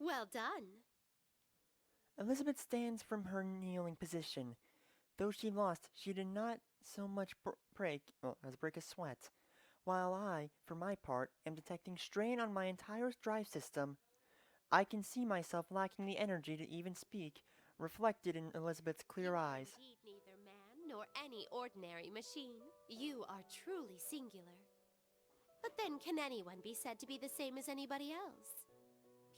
Well done. Elizabeth stands from her kneeling position. Though she lost, she did not so much break a sweat, while I, for my part, am detecting strain on my entire drive system. I can see myself lacking the energy to even speak, reflected in Elizabeth's clear You are eyes. indeed neither man nor any ordinary machine. You are truly singular. But then can anyone be said to be the same as anybody else?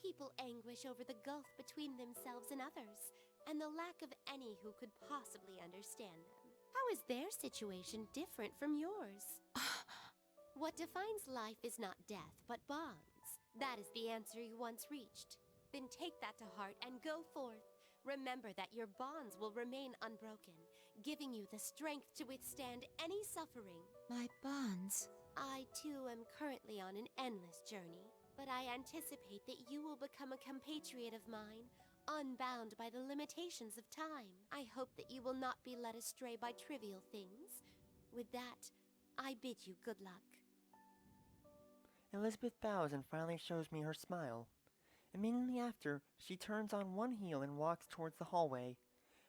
People anguish over the gulf between themselves and others, and the lack of any who could possibly understand them. How is their situation different from yours? What defines life is not death, but bonds. That is the answer you once reached. Then take that to heart and go forth. Remember that your bonds will remain unbroken, giving you the strength to withstand any suffering. My bonds. I, too, am currently on an endless journey, but I anticipate that you will become a compatriot of mine, unbound by the limitations of time. I hope that you will not be led astray by trivial things. With that, I bid you good luck. Elizabeth bows and finally shows me her smile. Immediately after, she turns on one heel and walks towards the hallway.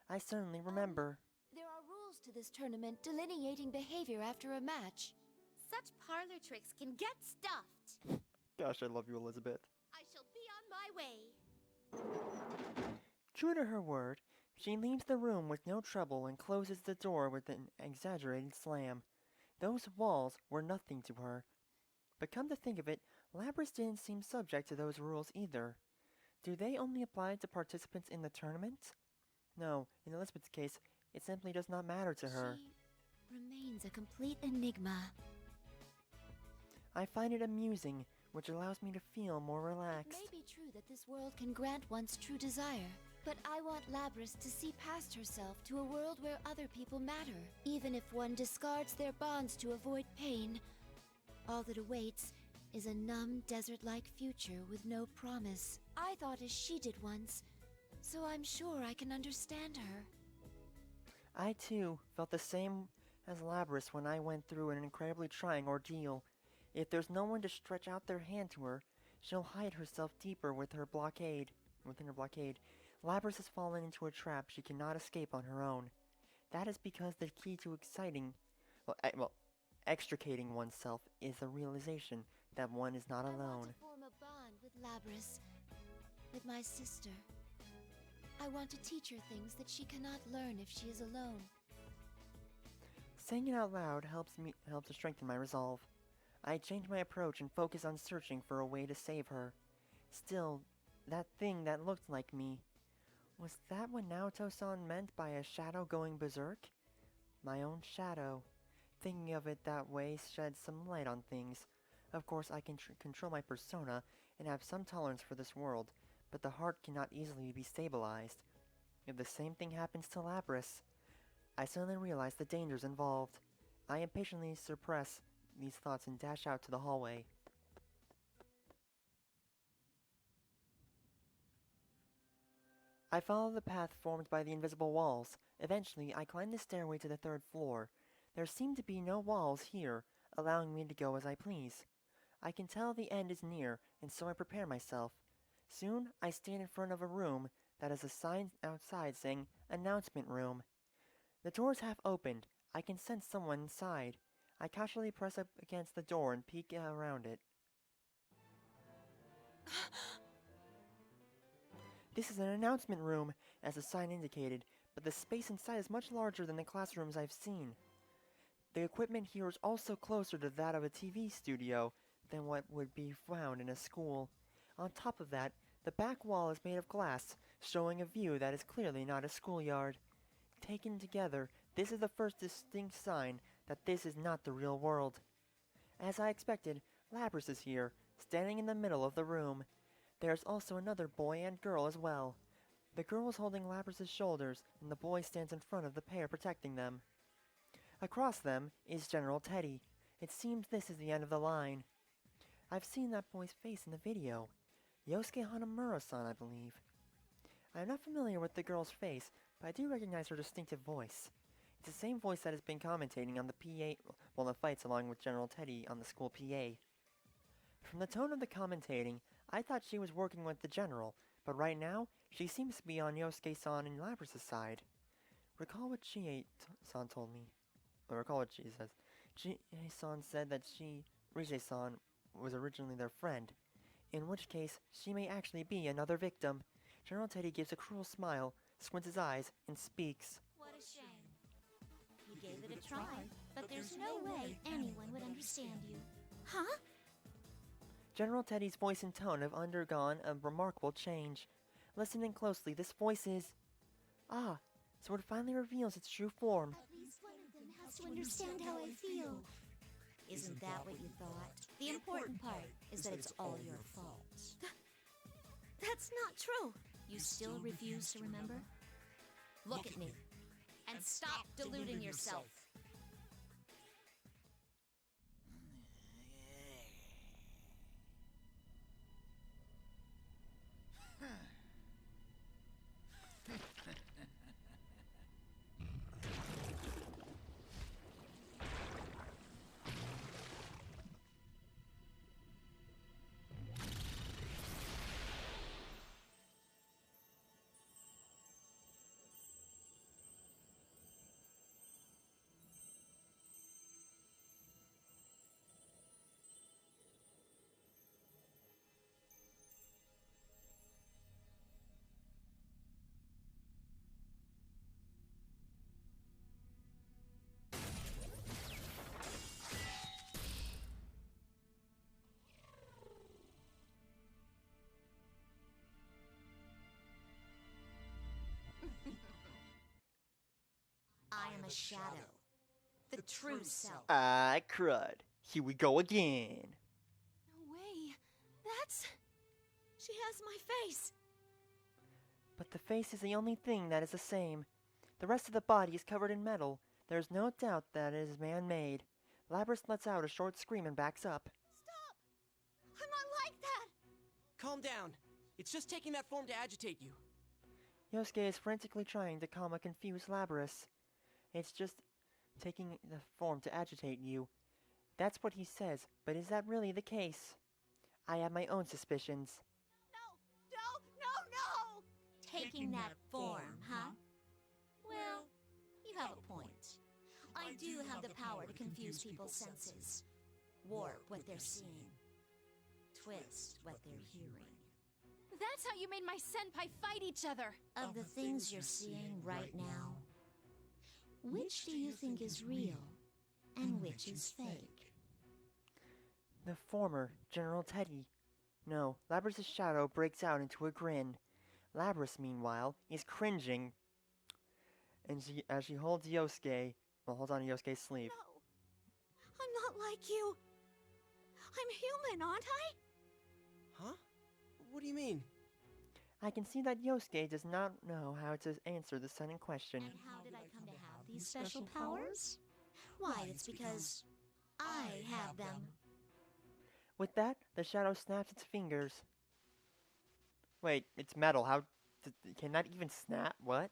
I suddenly remember. There are rules to this tournament delineating behavior after a match. Such parlor tricks can get stuffed. Gosh, I love you, Elizabeth. I shall be on my way. True to her word, she leaves the room with no trouble and closes the door with an exaggerated slam. Those walls were nothing to her. But come to think of it, Labrys didn't seem subject to those rules either. Do they only apply to participants in the tournament? No, in Elizabeth's case, it simply does not matter to her. She remains a complete enigma. I find it amusing, which allows me to feel more relaxed. It may be true that this world can grant one's true desire, but I want Labrys to see past herself to a world where other people matter, even if one discards their bonds to avoid pain. All that awaits is a numb, desert-like future with no promise. I thought as she did once, so I'm sure I can understand her. I, too, felt the same as Labrys when I went through an incredibly trying ordeal. If there's no one to stretch out their hand to her, she'll hide herself deeper within her blockade. Labrys has fallen into a trap she cannot escape on her own. That is because the key to extricating oneself is the realization that one is not I alone. want to form a bond with Labrys, with my sister. I want to teach her things that she cannot learn if she is alone. Saying it out loud helps to strengthen my resolve. I change my approach and focus on searching for a way to save her. Still, that thing that looked like me. Was that what Naoto-san meant by a shadow going berserk? My own shadow. Thinking of it that way sheds some light on things. Of course, I can control my persona and have some tolerance for this world, but the heart cannot easily be stabilized. If the same thing happens to Labrys, I suddenly realize the dangers involved. I impatiently suppress these thoughts and dash out to the hallway. I follow the path formed by the invisible walls. Eventually, I climb the stairway to the 3rd floor. There seem to be no walls here, allowing me to go as I please. I can tell the end is near, and so I prepare myself. Soon, I stand in front of a room that has a sign outside saying, "Announcement Room." The door is half opened. I can sense someone inside. I casually press up against the door and peek around it. This is an announcement room, as the sign indicated, but the space inside is much larger than the classrooms I've seen. The equipment here is also closer to that of a TV studio than what would be found in a school. On top of that, the back wall is made of glass, showing a view that is clearly not a schoolyard. Taken together, this is the first distinct sign that this is not the real world. As I expected, Labrys is here, standing in the middle of the room. There is also another boy and girl as well. The girl is holding Labrys' shoulders, and the boy stands in front of the pair protecting them. Across them is General Teddy. It seems this is the end of the line. I've seen that boy's face in the video. Yosuke Hanamura-san, I believe. I am not familiar with the girl's face, but I do recognize her distinctive voice. It's the same voice that has been commentating on the the fights along with General Teddy on the school PA. From the tone of the commentating, I thought she was working with the general, but right now, she seems to be on Yosuke-san and Labrys' side. Recall what Chie-san told me. Or recall what she says. Chie-san said that Rije-san, was originally their friend. In which case, she may actually be another victim. General Teddy gives a cruel smile, squints his eyes, and speaks. What a shame. You gave it a try, but there's no way anyone would understand you. Huh? General Teddy's voice and tone have undergone a remarkable change. Listening closely, this voice is... Ah, so it finally reveals its true form. At least one of them has to understand how I feel. Isn't that what you thought? The important part is that it's all your fault. That's not true. You still refuse to remember? Look at me, and stop deluding yourself. I am a shadow. The true self. Ah, crud. Here we go again. No way. That's... She has my face. But the face is the only thing that is the same. The rest of the body is covered in metal. There is no doubt that it is man-made. Labrys lets out a short scream and backs up. Stop! I'm not like that! Calm down. It's just taking that form to agitate you. Yosuke is frantically trying to calm a confused Labrys. It's just taking the form to agitate you. That's what he says, but is that really the case? I have my own suspicions. No! Taking that form, huh? Well, you have a point. I do have the power to confuse people's senses. Warp what they're seeing. Twist what they're hearing. That's how you made my senpai fight each other! Of the things you're seeing right now, which do you think is real, and which is fake? The former, General Teddy. No, Labrys' shadow breaks out into a grin. Labrys, meanwhile, is cringing. And as she holds holds on to Yosuke's sleeve. No! I'm not like you! I'm human, aren't I? Huh? What do you mean? I can see that Yosuke does not know how to answer the sudden question. And how did I come to have these special powers? Why, it's because I have them. With that, the shadow snaps its fingers. Wait, it's metal. How... can that even snap? What?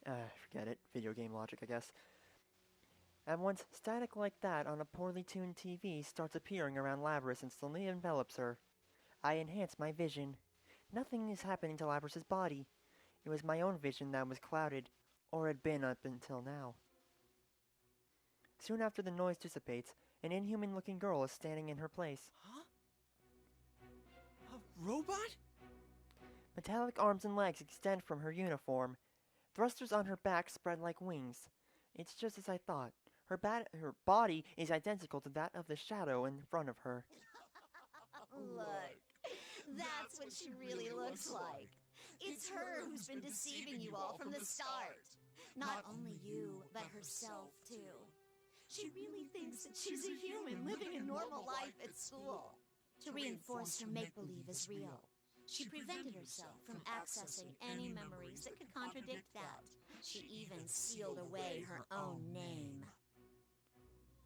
Forget it. Video game logic, I guess. At once, static like that on a poorly tuned TV starts appearing around Labrys and slowly envelops her. I enhance my vision. Nothing is happening to Labrys' body. It was my own vision that was clouded, or had been up until now. Soon after the noise dissipates, an inhuman-looking girl is standing in her place. Huh? A robot? Metallic arms and legs extend from her uniform. Thrusters on her back spread like wings. It's just as I thought. Her body is identical to that of the shadow in front of her. Look, that's what she really looks like. It's her who's been deceiving you all from the start. Not only you, but herself, too. She really thinks that she's a human living a normal life at school. To reinforce her make-believe as real, she prevented herself from accessing any memories that could contradict that. She even sealed away her own name.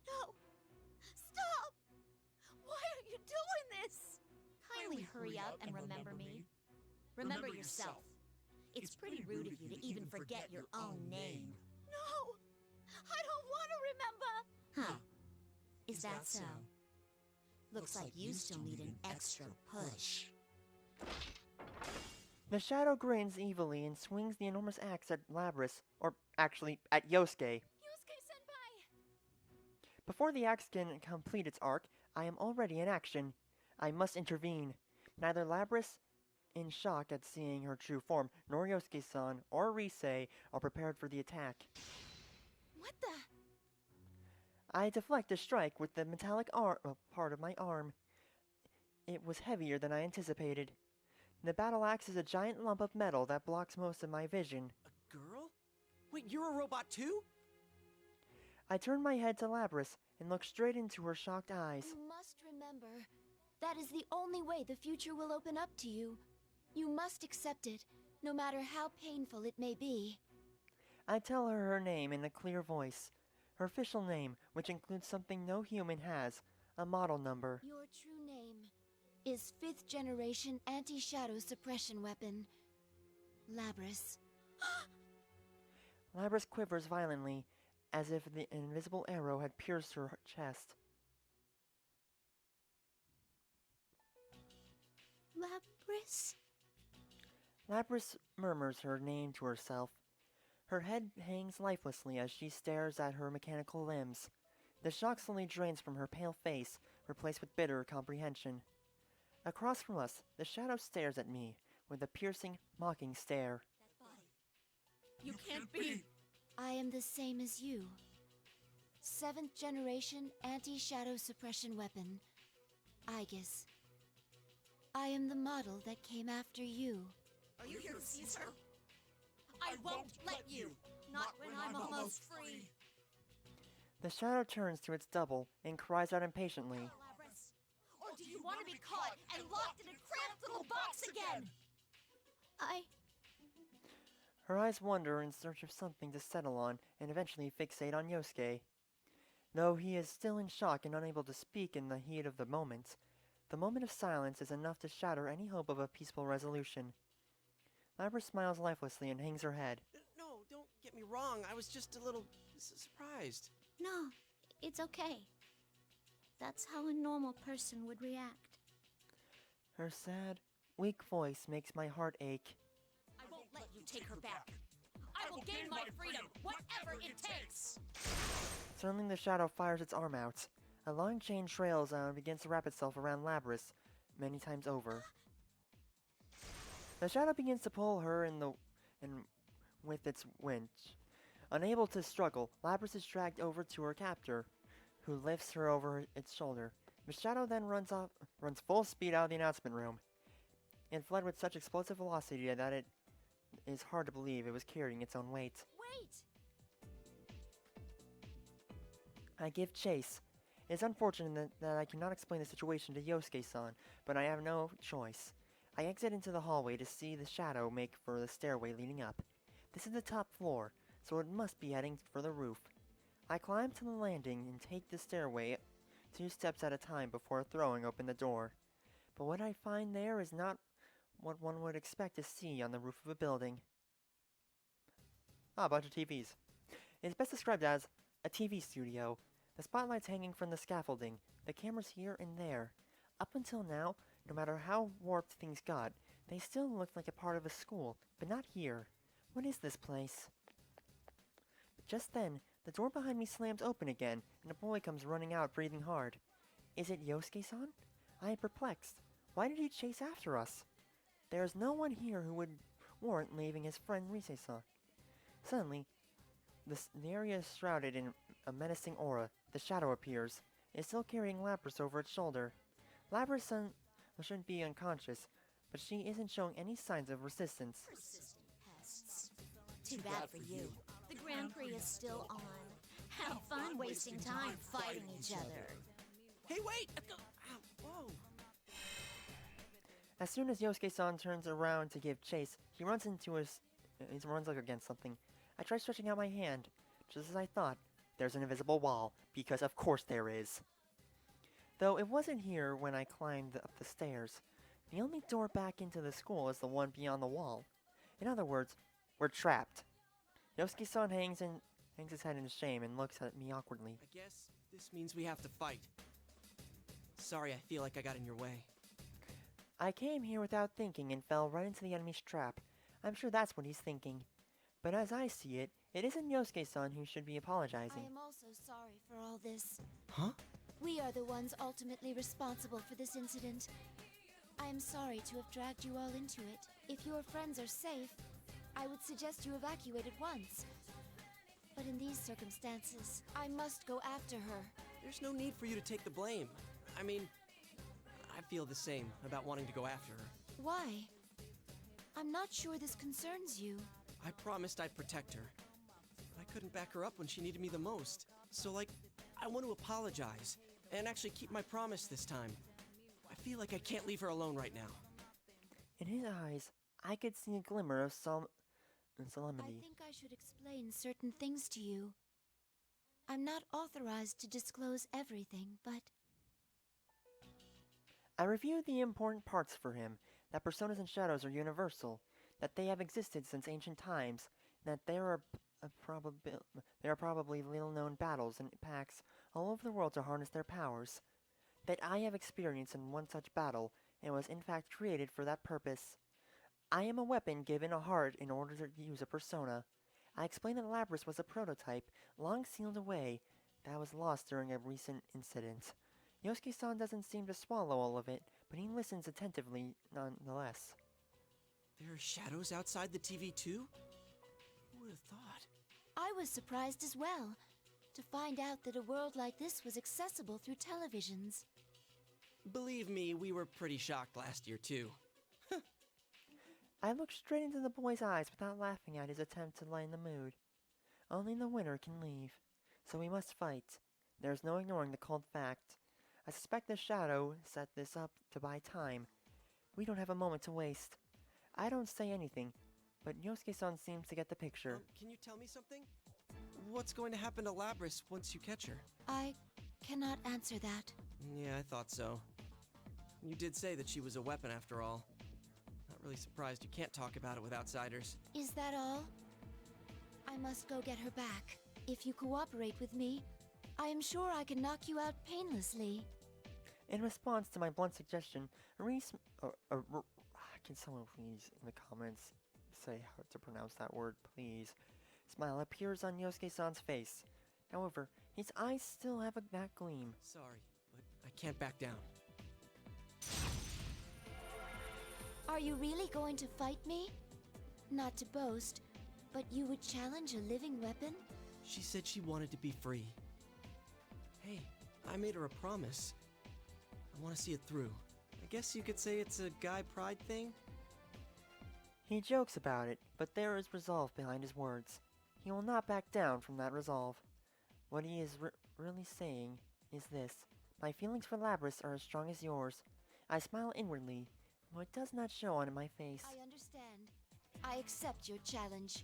No! Stop! Why are you doing this? Kindly hurry up and remember me. Remember yourself. It's pretty rude of you to even forget your own name. No! I don't want to remember! Huh. Is that so? Looks like you still need an extra push. The shadow grins evilly and swings the enormous axe at Labrys, or actually, at Yosuke. Yosuke-senpai! Before the axe can complete its arc, I am already in action. I must intervene. Neither Labrys, in shock at seeing her true form, nor Yosuke-san or Rise are prepared for the attack. What the? I deflect a strike with the metallic part of my arm. It was heavier than I anticipated. The battle axe is a giant lump of metal that blocks most of my vision. A girl? Wait, you're a robot too? I turn my head to Labrys and look straight into her shocked eyes. You must remember, that is the only way the future will open up to you. You must accept it, no matter how painful it may be. I tell her her name in a clear voice. Her official name, which includes something no human has, a model number. Your true name is 5th generation anti-shadow suppression weapon, Labrys. Labrys quivers violently, as if the invisible arrow had pierced her chest. Labrys? Labrys murmurs her name to herself. Her head hangs lifelessly as she stares at her mechanical limbs. The shock slowly drains from her pale face, replaced with bitter comprehension. Across from us, the shadow stares at me, with a piercing, mocking stare. You can't be! I am the same as you. 7th generation anti-shadow suppression weapon, Aigis. I am the model that came after you. Are you here, Caesar? I won't let you! Not when I'm almost free! The shadow turns to its double and cries out impatiently. Labrys? Or do you want to be caught and locked in a cramped little box again? Her eyes wander in search of something to settle on and eventually fixate on Yosuke. Though he is still in shock and unable to speak in the heat of the moment of silence is enough to shatter any hope of a peaceful resolution. Labrys smiles lifelessly and hangs her head. No, don't get me wrong. I was just a little surprised. No, it's okay. That's how a normal person would react. Her sad, weak voice makes my heart ache. I won't let you take her back. I will gain my freedom, whatever it takes! Suddenly the shadow fires its arm out. A long chain trails out and begins to wrap itself around Labrys many times over. The shadow begins to pull her with its winch. Unable to struggle, Labrys is dragged over to her captor, who lifts her over its shoulder. The shadow then runs full speed out of the announcement room. It fled with such explosive velocity that it is hard to believe it was carrying its own weight. Wait! I give chase. It is unfortunate that I cannot explain the situation to Yosuke-san, but I have no choice. I exit into the hallway to see the shadow make for the stairway leading up. This is the top floor, so it must be heading for the roof. I climb to the landing and take the stairway 2 steps at a time before throwing open the door. But what I find there is not what one would expect to see on the roof of a building. A bunch of TVs. It's best described as a TV studio. The spotlights hanging from the scaffolding, the cameras here and there. Up until now, no matter how warped things got, they still looked like a part of a school, but not here. What is this place? Just then, the door behind me slams open again, and a boy comes running out breathing hard. Is it Yosuke-san? I am perplexed. Why did he chase after us? There is no one here who would warrant leaving his friend Rise-san. Suddenly, the area is shrouded in a menacing aura. The shadow appears. It is still carrying Labrys over its shoulder. Labrys shouldn't be unconscious, but she isn't showing any signs of resistance. Persistent pests. Too bad for you. The Grand Prix is still on. Have fun wasting time fighting each other. Hey, wait! Ow, whoa! As soon as Yosuke-san turns around to give chase, he runs up against something. I try stretching out my hand. Just as I thought, there's an invisible wall, because of course there is. Though it wasn't here when I climbed up the stairs. The only door back into the school is the one beyond the wall. In other words, we're trapped. Yosuke-san hangs his head in shame and looks at me awkwardly. I guess this means we have to fight. Sorry, I feel like I got in your way. I came here without thinking and fell right into the enemy's trap. I'm sure that's what he's thinking. But as I see it, it isn't Yosuke-san who should be I apologizing. am also sorry for all this. Huh? We are the ones ultimately responsible for this incident. I am sorry to have dragged you all into it. If your friends are safe, I would suggest you evacuate at once. But in these circumstances, I must go after her. There's no need for you to take the blame. I mean, I feel the same about wanting to go after her. Why? I'm not sure this concerns you. I promised I'd protect her. But I couldn't back her up when she needed me the most. So, I want to apologize and actually keep my promise this time. I feel like I can't leave her alone right now. In his eyes, I could see a glimmer of I solemnity. think I should explain certain things to you. I'm not authorized to disclose everything, but I reviewed the important parts for him, that personas and shadows are universal, that they have existed since ancient times, and that there are probably little-known battles and pacts all over the world to harness their powers, that I have experience in one such battle, and was in fact created for that purpose. I am a weapon given a heart in order to use a persona. I explained that Labrys was a prototype, long sealed away, that was lost during a recent incident. Yosuke-san doesn't seem to swallow all of it, but he listens attentively nonetheless. There are shadows outside the TV too? Who would have thought? I was surprised as well to find out that a world like this was accessible through televisions. Believe me, we were pretty shocked last year too. I looked straight into the boy's eyes without laughing at his attempt to lighten the mood. Only the winner can leave, so we must fight. There's no ignoring the cold fact. I suspect the shadow set this up to buy time. We don't have a moment to waste. I don't say anything, but Yosuke-san seems to get the picture. Can you tell me something? What's going to happen to Labrys once you catch her? I cannot answer that. Yeah, I thought so. You did say that she was a weapon after all. Not really surprised you can't talk about it with outsiders. Is that all? I must go get her back. If you cooperate with me, I am sure I can knock you out painlessly. In response to my blunt suggestion, can someone please in the comments say how to pronounce that word, please? Smile appears on Yosuke-san's face. However, his eyes still have that gleam. Sorry, but I can't back down. Are you really going to fight me? Not to boast, but you would challenge a living weapon? She said she wanted to be free. Hey, I made her a promise. I want to see it through. I guess you could say it's a guy pride thing? He jokes about it, but there is resolve behind his words. He will not back down from that resolve. What he is really saying is this. My feelings for Labrys are as strong as yours. I smile inwardly, though it does not show on my face. I understand. I accept your challenge.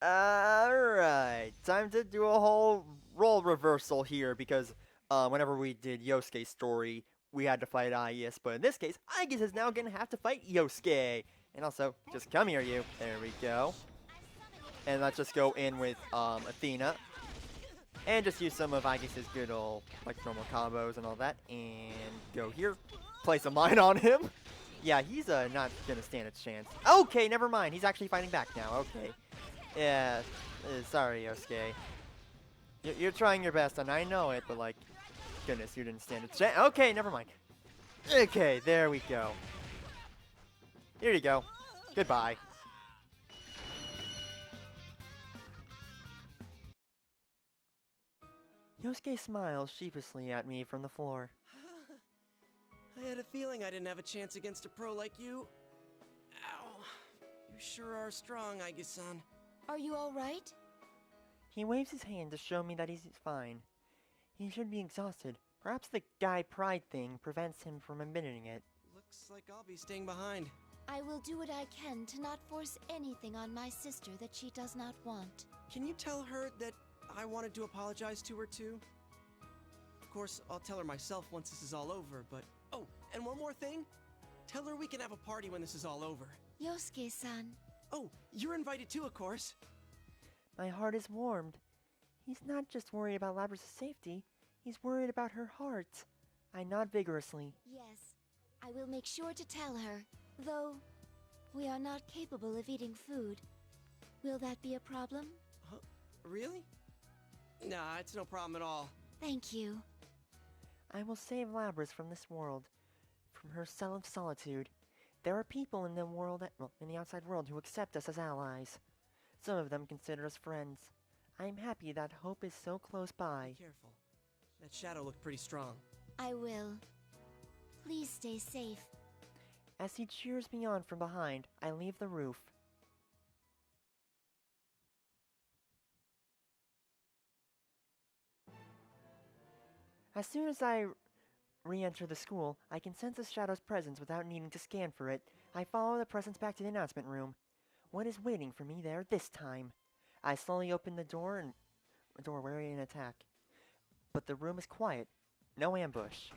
Alright, time to do a whole role reversal here, because whenever we did Yosuke's story, we had to fight Aigis, but in this case, Aigis is now gonna have to fight Yosuke. And also, just come here, you. There we go. And let's just go in with Athena. And just use some of Aigis' good old, normal combos and all that. And go here. Place a mine on him. Yeah, he's not gonna stand a chance. Okay, never mind. He's actually fighting back now. Okay. Yeah, sorry, Yosuke. You're trying your best, and I know it, but goodness, you didn't stand a chance. Okay, never mind. Okay, there we go. Here you go. Goodbye. Yosuke smiles sheepishly at me from the floor. I had a feeling I didn't have a chance against a pro like you. Ow. You sure are strong, Aigis-san. Are you all right? He waves his hand to show me that he's fine. He should be exhausted. Perhaps the guy pride thing prevents him from admitting it. Looks like I'll be staying behind. I will do what I can to not force anything on my sister that she does not want. Can you tell her that I wanted to apologize to her too? Of course, I'll tell her myself once this is all over, but... Oh, and one more thing. Tell her we can have a party when this is all over. Yosuke-san. Oh, you're invited too, of course. My heart is warmed. He's not just worried about Labrys' safety, he's worried about her heart. I nod vigorously. Yes, I will make sure to tell her, though we are not capable of eating food. Will that be a problem? Huh? Really? Nah, it's no problem at all. Thank you. I will save Labrys from this world, from her cell of solitude. There are people in the world, in the outside world, who accept us as allies. Some of them consider us friends. I am happy that hope is so close by. Be careful. That shadow looked pretty strong. I will. Please stay safe. As he cheers me on from behind, I leave the roof. As soon as I re-enter the school, I can sense the shadow's presence without needing to scan for it. I follow the presence back to the announcement room. What is waiting for me there this time? I slowly open the door wearing an attack. But the room is quiet. No ambush.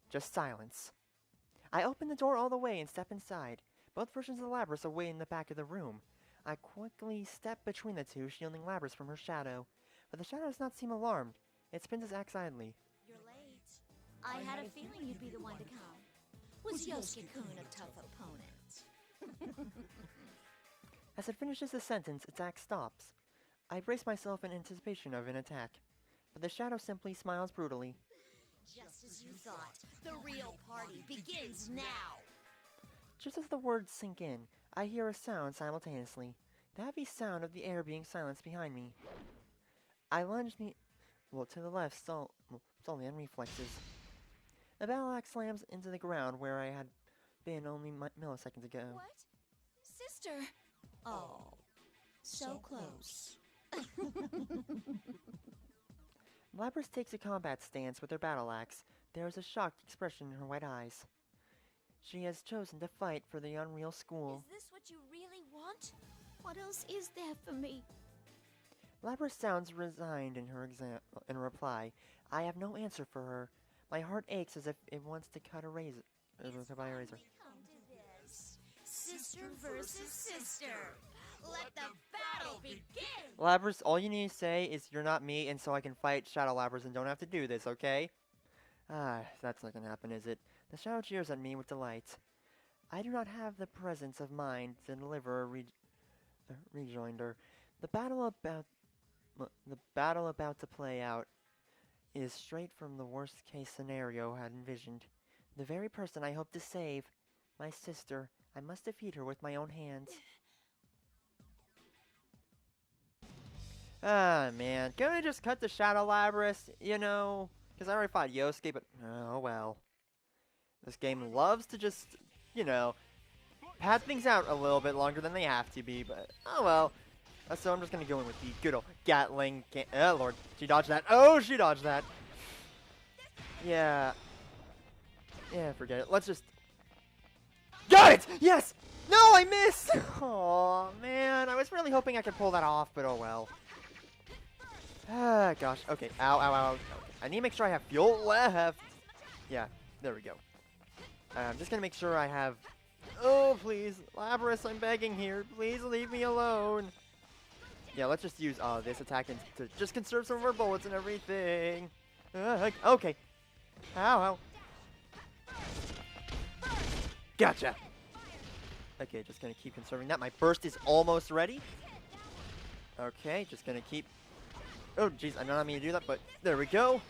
Just silence. I open the door all the way and step inside. Both versions of the Labrys are way in the back of the room. I quickly step between the two, shielding Labrys from her shadow. But the shadow does not seem alarmed. It spins its axe idly. You're late. I had a feeling you'd be the one to come. Was Yosuke-kun a tough opponent? As it finishes the sentence, its axe stops. I brace myself in anticipation of an attack. But the shadow simply smiles brutally. Just as you thought, the real party begins now! Just as the words sink in, I hear a sound simultaneously. The heavy sound of the air being silenced behind me. I lunge to the left, solely on reflexes. The battle axe slams into the ground where I had been only milliseconds ago. What? Sister! Oh, so close. Labrys takes a combat stance with her battle axe. There is a shocked expression in her white eyes. She has chosen to fight for the Unreal School. Is this what you really want? What else is there for me? Labrys sounds resigned in her reply. I have no answer for her. My heart aches as if it wants to cut a razor. By a razor. Come to this. Sister versus sister. Let the battle begin! Labrys, all you need to say is you're not me, and so I can fight Shadow Labrys and don't have to do this, okay? That's not gonna happen, is it? The shadow jeers at me with delight. I do not have the presence of mind to deliver a rejoinder. The battle about to play out is straight from the worst-case scenario I had envisioned. The very person I hope to save, my sister, I must defeat her with my own hands. Ah, man. Can we just cut the Shadow Labrys, you know? Because I already fought Yosuke, but oh well. This game loves to just, you know, pad things out a little bit longer than they have to be, but oh well. So I'm just going to go in with the good old Gatling oh, Lord. She dodged that. Oh, she dodged that. Yeah. Yeah, forget it. Let's just... Got it! Yes! No, I missed! Oh man. I was really hoping I could pull that off, but oh well. Ah, gosh. Okay. Ow, ow, ow. Okay. I need to make sure I have fuel left. Yeah, there we go. I'm just going to make sure I have... Oh, please. Labrys, I'm begging here. Please leave me alone. Yeah, let's just use this attack to just conserve some of our bullets and everything. Okay. Ow, ow. Gotcha. Okay, just gonna keep conserving that. My burst is almost ready. Okay, just gonna keep... Oh, jeez, I don't mean to do that, but there we go.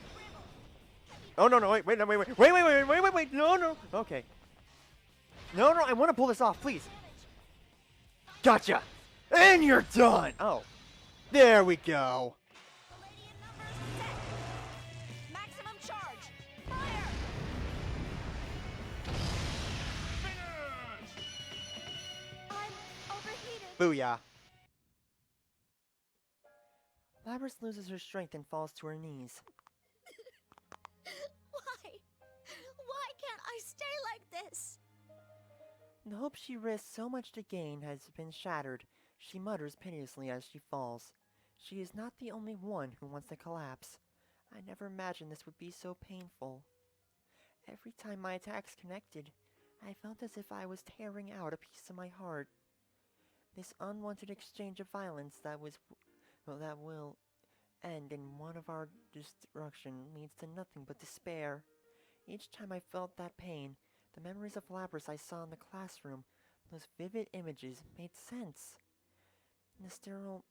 Oh, no, wait, no. Okay. No, I want to pull this off, please. Gotcha. And you're done. Oh, there we go. Maximum charge! Fire! I'm overheated. Booyah. Labrys loses her strength and falls to her knees. Why? Why can't I stay like this? The hope she risked so much to gain has been shattered. She mutters piteously as she falls. She is not the only one who wants to collapse. I never imagined this would be so painful. Every time my attacks connected, I felt as if I was tearing out a piece of my heart. This unwanted exchange of violence that will end in one of our destruction leads to nothing but despair. Each time I felt that pain, The memories of Labrys I saw in the classroom, those vivid images, made sense. The sterile,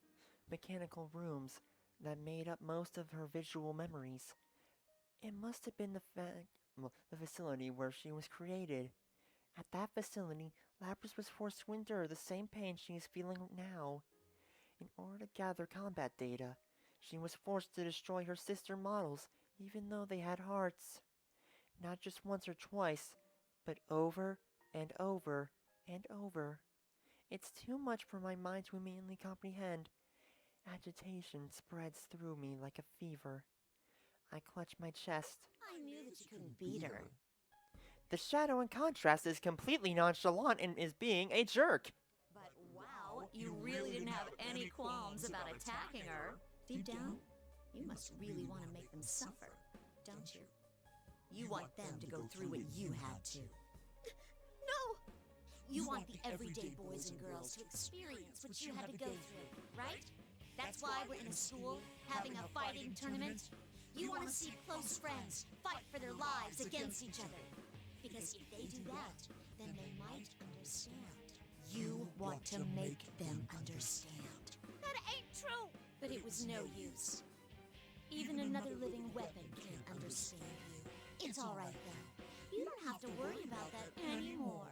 mechanical rooms that made up most of her visual memories. It must have been the facility where she was created. At that facility, Labrys was forced to endure the same pain she is feeling now. In order to gather combat data, she was forced to destroy her sister models, even though they had hearts. Not just once or twice, but over and over and over. It's too much for my mind to immediately comprehend. Agitation spreads through me like a fever. I clutch my chest. I knew that you couldn't beat her. The shadow, in contrast, is completely nonchalant and is being a jerk. But wow, you really didn't have any qualms about attacking her. Deep down, you must really want to make them suffer, don't you? You want them to go through what you had to. No! You want the everyday boys and girls to experience what you had to go through, right? That's why we're in a school, having a fighting tournament. You want to see close friends fight for their lives against each other. Because if they do that, then they might understand. You want to make them understand. That ain't true! But it was no use. Even another living weapon can't understand you. It's alright though. You don't have to worry about that anymore.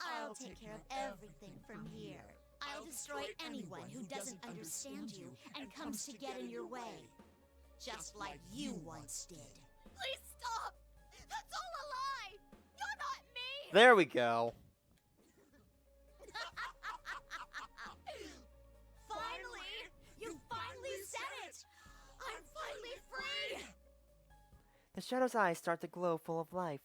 I'll take care of everything from here. I'll destroy anyone who doesn't understand you and comes to get in your way. Just like you once did. Please stop! That's all a lie! You're not me! There we go. Finally! You finally said it! I'm finally free! The shadow's eyes start to glow full of life.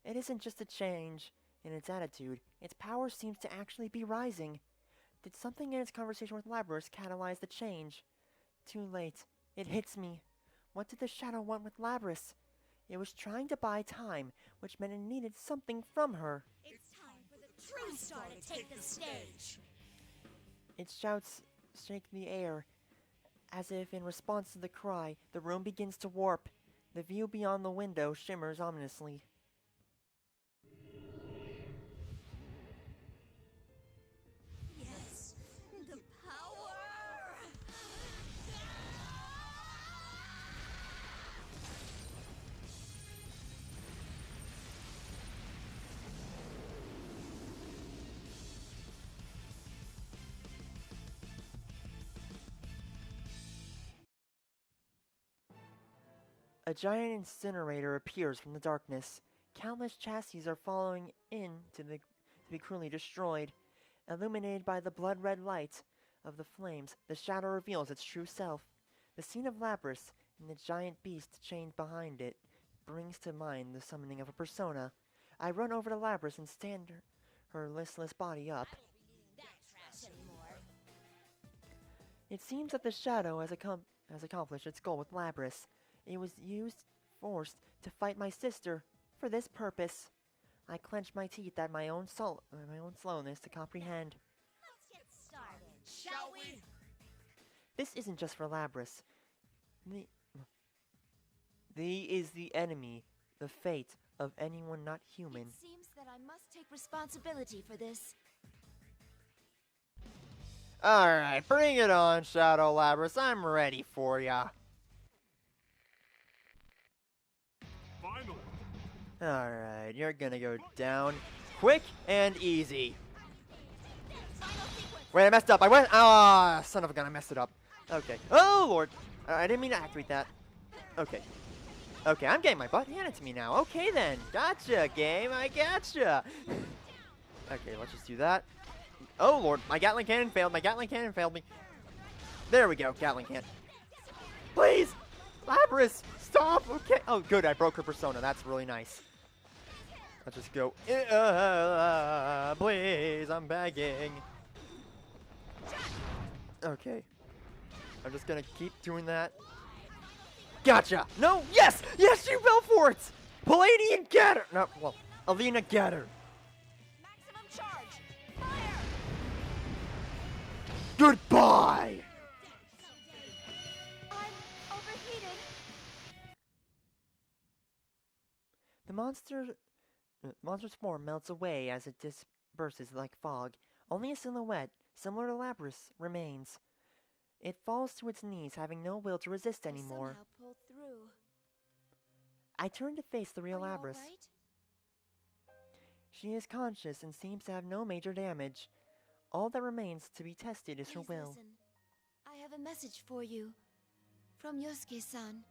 It isn't just a change in its attitude. Its power seems to actually be rising. Did something in its conversation with Labrys catalyze the change? Too late. It hits me. What did the shadow want with Labrys? It was trying to buy time, which meant it needed something from her. It's time for the true star to take the stage! Its shouts shake the air. As if in response to the cry, the room begins to warp. The view beyond the window shimmers ominously. Yes, the power! A giant incinerator appears from the darkness. Countless chassis are falling in to be cruelly destroyed. Illuminated by the blood-red light of the flames, the shadow reveals its true self. The scene of Labrys and the giant beast chained behind it brings to mind the summoning of a persona. I run over to Labrys and stand her listless body up. It seems that the shadow has accomplished its goal with Labrys. It was forced to fight my sister for this purpose. I clench my teeth at my own slowness to comprehend. Let's get started, shall we? This isn't just for Labrys. Thee is the enemy, the fate of anyone not human. It seems that I must take responsibility for this. Alright, bring it on, Shadow Labrys. I'm ready for ya. Alright, you're gonna go down quick and easy. Wait, I messed up. I went. Ah, son of a gun, I messed it up. Okay. Oh, Lord. I didn't mean to activate that. Okay. Okay, I'm getting my butt handed to me now. Okay, then. Gotcha, game. I gotcha. Okay, let's just do that. Oh, Lord. My Gatling cannon failed. My Gatling cannon failed me. There we go. Gatling cannon. Please! Labrys! Stop! Okay. Oh, good. I broke her persona. That's really nice. Let's just go. Please, I'm begging. Okay. I'm just gonna keep doing that. Gotcha! No! Yes! Yes, you fell for it! Palladian, get her! No, well, Alina, get her. Maximum charge! Fire! Goodbye! I'm overheated. The monster monster's form melts away as it disperses like fog. Only a silhouette, similar to Labrys, remains. It falls to its knees, having no will to resist anymore. I somehow pulled through. I turn to face the real Are you all Labrys. right? She is conscious and seems to have no major damage. All that remains to be tested is her Please will. listen. I have a message for you. From Yosuke-san.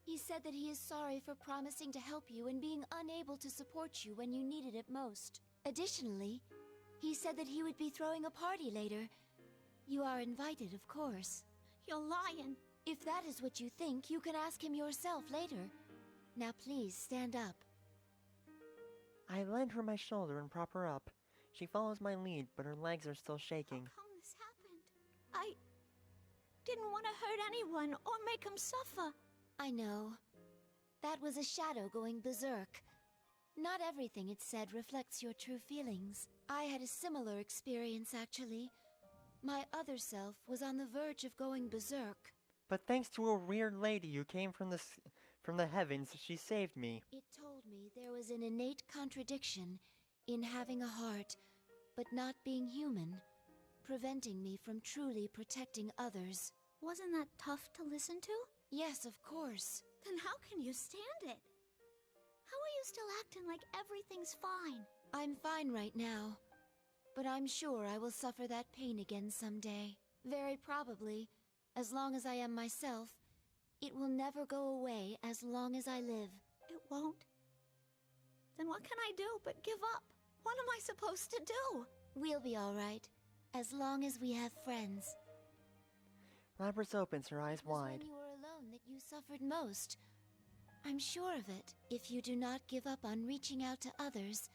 He said that he is sorry for promising to help you and being unable to support you when you needed it most. Additionally, he said that he would be throwing a party later. You are invited, of course. You're lying. If that is what you think, you can ask him yourself later. Now please, stand up. I lend her my shoulder and prop her up. She follows my lead, but her legs are still shaking. How come this happened? I didn't want to hurt anyone or make them suffer. I know. That was a shadow going berserk. Not everything it said reflects your true feelings. I had a similar experience, actually. My other self was on the verge of going berserk. But thanks to a weird lady who came from the heavens, she saved me. It told me there was an innate contradiction in having a heart, but not being human, preventing me from truly protecting others. Wasn't that tough to listen to? Yes, of course. Then how can you stand it? How are you still acting like everything's fine? I'm fine right now, but I'm sure I will suffer that pain again someday. Very probably, as long as I am myself. It will never go away as long as I live. It won't? Then what can I do but give up? What am I supposed to do? We'll be all right, as long as we have friends. Labrys opens her eyes It was wide. when you were alone that you suffered most. I'm sure of it. If you do not give up on reaching out to others,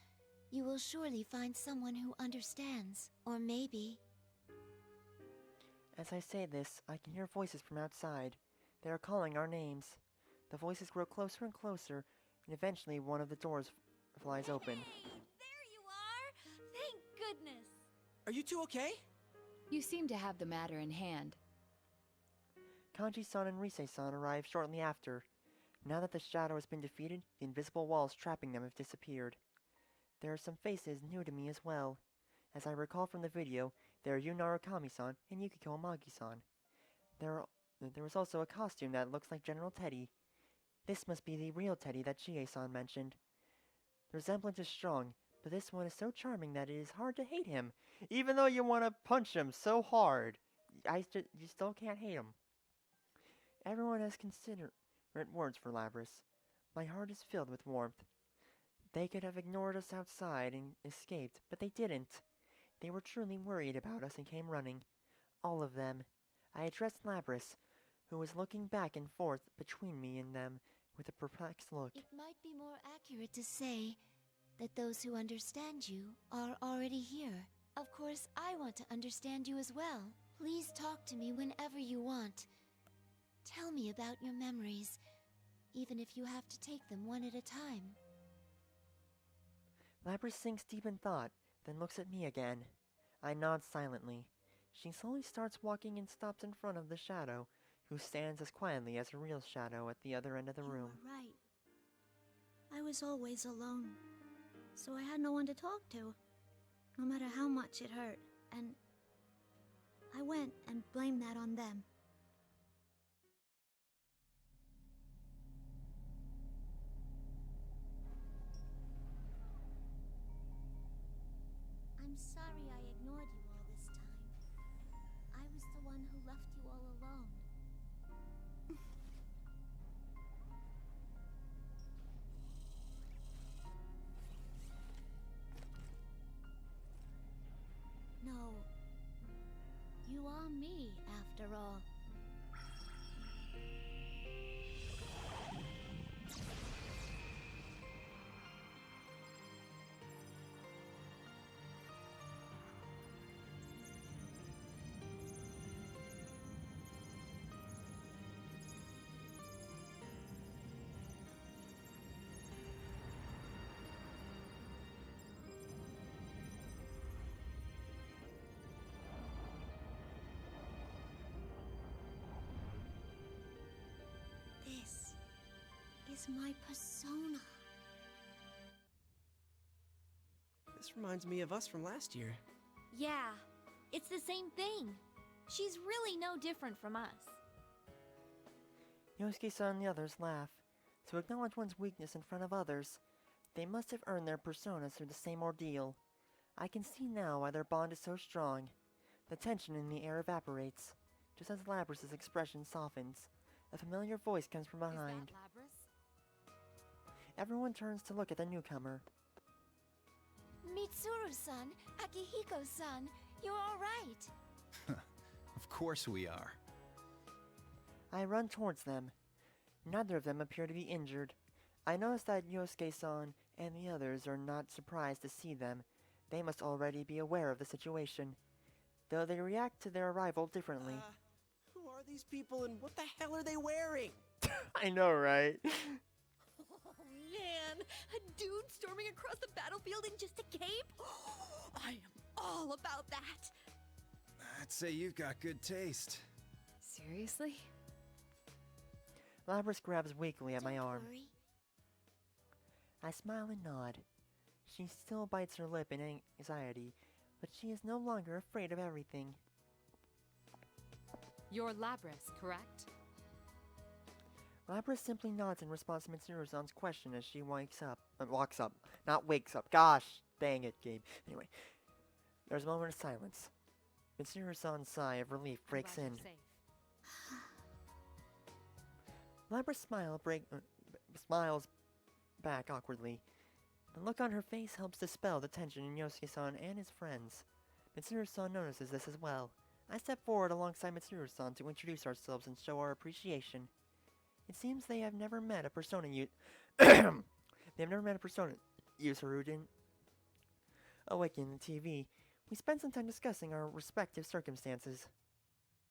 you will surely find someone who understands. Or maybe... As I say this, I can hear voices from outside. They are calling our names. The voices grow closer and closer, and eventually one of the doors flies open. Hey, there you are! Thank goodness! Are you two okay? You seem to have the matter in hand. Kanji-san and Rise-san arrive shortly after. Now that the shadow has been defeated, the invisible walls trapping them have disappeared. There are some faces new to me as well. As I recall from the video, there are Yu Narukami-san and Yukiko Amagi-san. There was also a costume that looks like General Teddy. This must be the real Teddy that Chie-san mentioned. The resemblance is strong, but this one is so charming that it is hard to hate him. Even though you want to punch him so hard, you still can't hate him. Everyone has considerate words for Labrys. My heart is filled with warmth. They could have ignored us outside and escaped, but they didn't. They were truly worried about us and came running. All of them. I addressed Labrys, who was looking back and forth between me and them with a perplexed look. It might be more accurate to say that those who understand you are already here. Of course, I want to understand you as well. Please talk to me whenever you want. Tell me about your memories, even if you have to take them one at a time. Labrys sinks deep in thought, then looks at me again. I nod silently. She slowly starts walking and stops in front of the shadow, who stands as quietly as a real shadow at the other end of the room. You were right. I was always alone, so I had no one to talk to, no matter how much it hurt, and I went and blamed that on them. I'm sorry I ignored you all this time. I was the one who left you all alone. No, you are me after all. This is my persona. This reminds me of us from last year. Yeah, it's the same thing. She's really no different from us. Yosuke-san and the others laugh. To acknowledge one's weakness in front of others, they must have earned their personas through the same ordeal. I can see now why their bond is so strong. The tension in the air evaporates. Just as Labrys' expression softens, a familiar voice comes from behind. Is that Labrys? Everyone turns to look at the newcomer. Mitsuru-san, Akihiko-san, you're all right. Of course we are. I run towards them. Neither of them appear to be injured. I notice that Yosuke-san and the others are not surprised to see them. They must already be aware of the situation, though they react to their arrival differently. Who are these people and what the hell are they wearing? I know, right? Oh man, a dude storming across the battlefield in just a cape? I am all about that. I'd say you've got good taste. Seriously? Labrys grabs weakly at my Don't arm. worry. I smile and nod. She still bites her lip in anxiety, but she is no longer afraid of everything. You're Labrys, correct? Labrys simply nods in response to Mitsuru-san's question as she walks up. Not wakes up. Gosh, dang it, Gabe. Anyway, there's a moment of silence. Mitsuru-san's sigh of relief breaks Glad in. you're safe. Labrys smiles back awkwardly. The look on her face helps dispel the tension in Yosuke-san and his friends. Mitsuru-san notices this as well. I step forward alongside Mitsuru-san to introduce ourselves and show our appreciation. It seems they have never met a persona user who didn't awaken the TV. We spend some time discussing our respective circumstances.